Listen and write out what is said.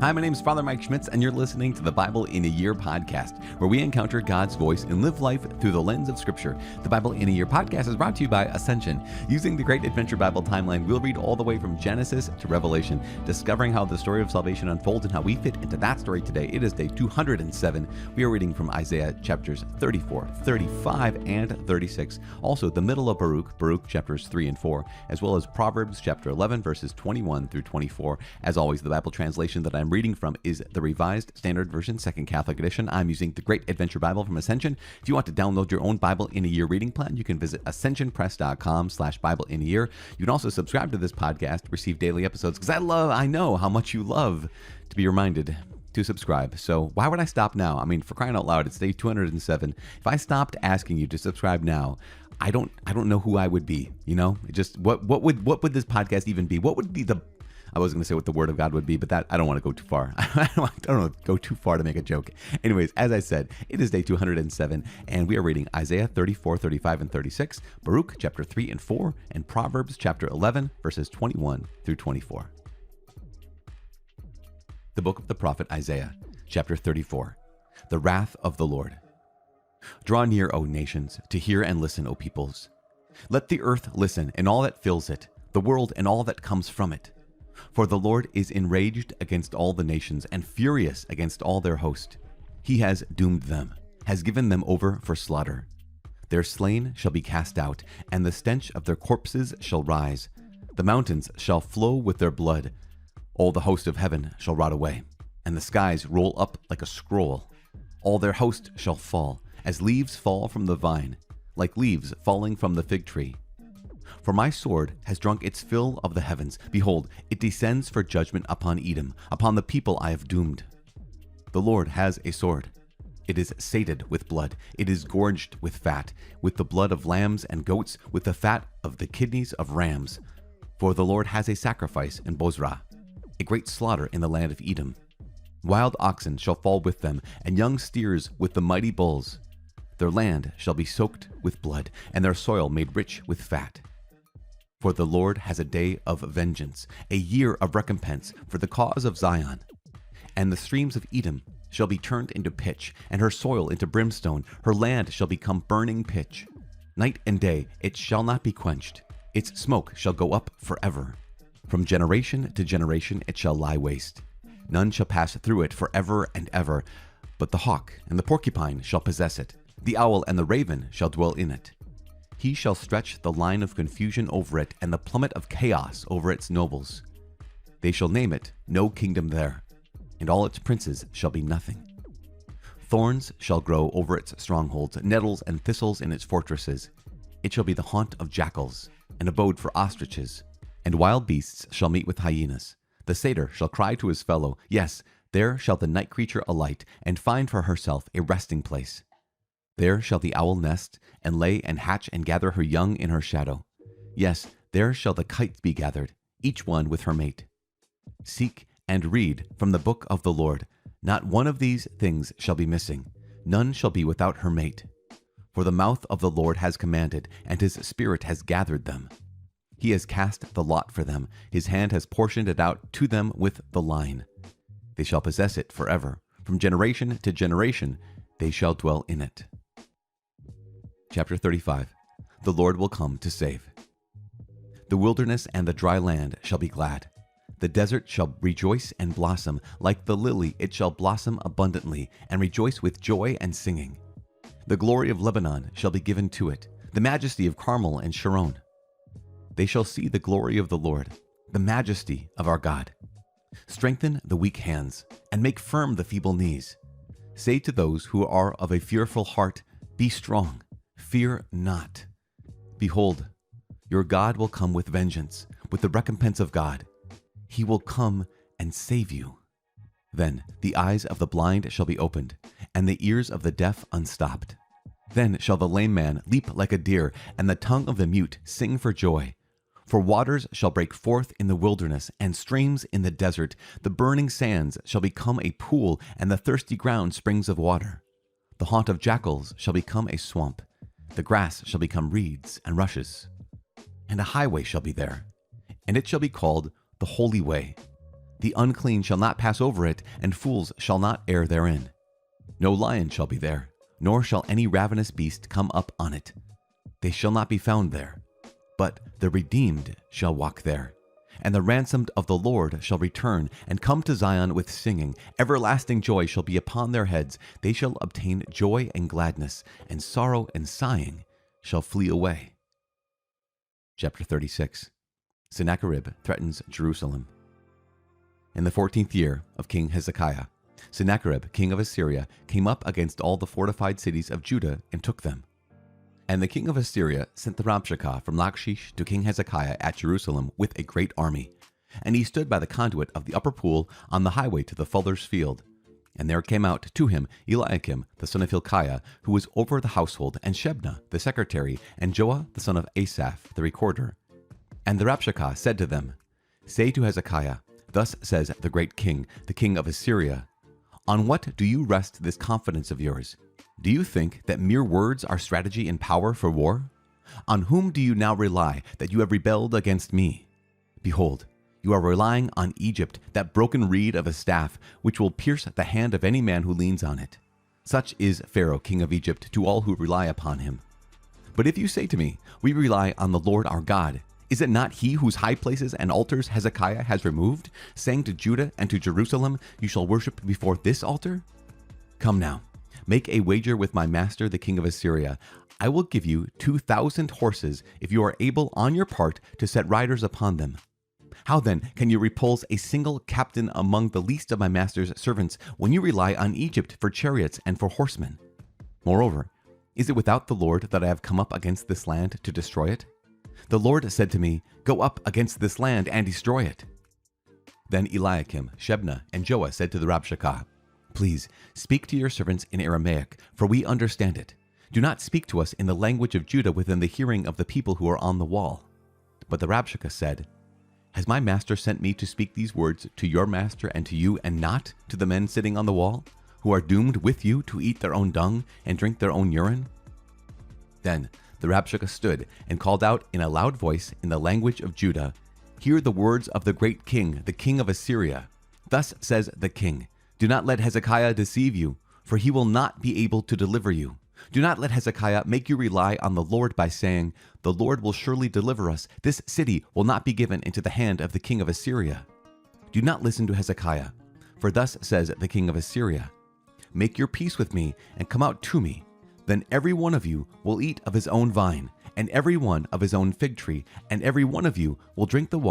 Hi, my name is Father Mike Schmitz, and you're listening to the Bible in a Year podcast, where we encounter God's voice and live life through the lens of Scripture. The Bible in a Year podcast is brought to you by Ascension. Using the Great Adventure Bible timeline, we'll read all the way from Genesis to Revelation, discovering how the story of salvation unfolds and how we fit into that story today. It is day 207. We are reading from Isaiah chapters 34, 35, and 36. Also, the middle of Baruch chapters 3 and 4, as well as Proverbs chapter 11, verses 21 through 24. As always, the Bible translation that I'm reading from is the Revised Standard Version, Second Catholic Edition. I'm using the Great Adventure Bible from Ascension. If you want to download your own Bible in a Year reading plan, you can visit ascensionpress.com/Bible in a Year. You can also subscribe to this podcast to receive daily episodes, because I know how much you love to be reminded to subscribe. So why would I stop now? I mean, for crying out loud, it's day 207. If I stopped asking you to subscribe now, I don't know who I would be. You know, it just what would this podcast even be? What would be the I was going to say what the word of God would be, but that I don't want to go too far. I don't want to go too far to make a joke. Anyways, as I said, it is day 207, and we are reading Isaiah 34, 35, and 36, Baruch chapter 3 and 4, and Proverbs chapter 11, verses 21 through 24. The book of the prophet Isaiah, chapter 34, the wrath of the Lord. Draw near, O nations, to hear and listen, O peoples. Let the earth listen and all that fills it, the world and all that comes from it. For the Lord is enraged against all the nations and furious against all their host. He has doomed them, has given them over for slaughter. Their slain shall be cast out, and the stench of their corpses shall rise. The mountains shall flow with their blood. All the host of heaven shall rot away, and the skies roll up like a scroll. All their host shall fall, as leaves fall from the vine, like leaves falling from the fig tree. For my sword has drunk its fill of the heavens. Behold, it descends for judgment upon Edom, upon the people I have doomed. The Lord has a sword. It is sated with blood. It is gorged with fat, with the blood of lambs and goats, with the fat of the kidneys of rams. For the Lord has a sacrifice in Bozrah, a great slaughter in the land of Edom. Wild oxen shall fall with them, and young steers with the mighty bulls. Their land shall be soaked with blood, and their soil made rich with fat. For the Lord has a day of vengeance, a year of recompense for the cause of Zion. And the streams of Edom shall be turned into pitch, and her soil into brimstone. Her land shall become burning pitch. Night and day it shall not be quenched. Its smoke shall go up forever. From generation to generation it shall lie waste. None shall pass through it forever and ever. But the hawk and the porcupine shall possess it. The owl and the raven shall dwell in it. He shall stretch the line of confusion over it, and the plummet of chaos over its nobles. They shall name it No Kingdom there, and all its princes shall be nothing. Thorns shall grow over its strongholds, nettles and thistles in its fortresses. It shall be the haunt of jackals, an abode for ostriches, and wild beasts shall meet with hyenas. The satyr shall cry to his fellow, yes, there shall the night creature alight, and find for herself a resting place. There shall the owl nest, and lay and hatch and gather her young in her shadow. Yes, there shall the kite be gathered, each one with her mate. Seek and read from the book of the Lord. Not one of these things shall be missing. None shall be without her mate. For the mouth of the Lord has commanded, and his spirit has gathered them. He has cast the lot for them. His hand has portioned it out to them with the line. They shall possess it forever. From generation to generation they shall dwell in it. Chapter 35. The Lord will come to save. The wilderness and the dry land shall be glad. The desert shall rejoice and blossom. Like the lily it shall blossom abundantly, and rejoice with joy and singing. The glory of Lebanon shall be given to it, the majesty of Carmel and Sharon. They shall see the glory of the Lord, the majesty of our God. Strengthen the weak hands, and make firm the feeble knees. Say to those who are of a fearful heart, Be strong. Fear not. Behold, your God will come with vengeance, with the recompense of God. He will come and save you. Then the eyes of the blind shall be opened, and the ears of the deaf unstopped. Then shall the lame man leap like a deer, and the tongue of the mute sing for joy. For waters shall break forth in the wilderness, and streams in the desert. The burning sands shall become a pool, and the thirsty ground springs of water. The haunt of jackals shall become a swamp. The grass shall become reeds and rushes. And a highway shall be there, and it shall be called the Holy Way. The unclean shall not pass over it, and fools shall not err therein. No lion shall be there, nor shall any ravenous beast come up on it. They shall not be found there. But the redeemed shall walk there. And the ransomed of the Lord shall return, and come to Zion with singing. Everlasting joy shall be upon their heads. They shall obtain joy and gladness, and sorrow and sighing shall flee away. Chapter 36. Sennacherib threatens Jerusalem. In the 14th year of King Hezekiah, Sennacherib, king of Assyria, came up against all the fortified cities of Judah and took them. And the king of Assyria sent the Rabshakeh from Lachish to King Hezekiah at Jerusalem with a great army. And he stood by the conduit of the upper pool on the highway to the fuller's field. And there came out to him Eliakim the son of Hilkiah, who was over the household, and Shebna the secretary, and Joah the son of Asaph the recorder. And the Rabshakeh said to them, Say to Hezekiah, Thus says the great king, the king of Assyria, On what do you rest this confidence of yours? Do you think that mere words are strategy and power for war? On whom do you now rely that you have rebelled against me? Behold, you are relying on Egypt, that broken reed of a staff, which will pierce the hand of any man who leans on it. Such is Pharaoh, king of Egypt, to all who rely upon him. But if you say to me, We rely on the Lord our God, is it not he whose high places and altars Hezekiah has removed, saying to Judah and to Jerusalem, You shall worship before this altar? Come now, make a wager with my master the king of Assyria. I will give you 2,000 horses if you are able on your part to set riders upon them. How then can you repulse a single captain among the least of my master's servants when you rely on Egypt for chariots and for horsemen? Moreover, is it without the Lord that I have come up against this land to destroy it? The Lord said to me, Go up against this land and destroy it. Then Eliakim, Shebna, and Joah said to the Rabshakeh, Please speak to your servants in Aramaic, for we understand it. Do not speak to us in the language of Judah within the hearing of the people who are on the wall. But the Rabshakeh said, Has my master sent me to speak these words to your master and to you, and not to the men sitting on the wall, who are doomed with you to eat their own dung and drink their own urine? Then the Rabshakeh stood and called out in a loud voice in the language of Judah, Hear the words of the great king, the king of Assyria. Thus says the king, Do not let Hezekiah deceive you, for he will not be able to deliver you. Do not let Hezekiah make you rely on the Lord by saying, The Lord will surely deliver us. This city will not be given into the hand of the king of Assyria. Do not listen to Hezekiah, for thus says the king of Assyria, Make your peace with me and come out to me. Then every one of you will eat of his own vine, and every one of his own fig tree, and every one of you will drink the water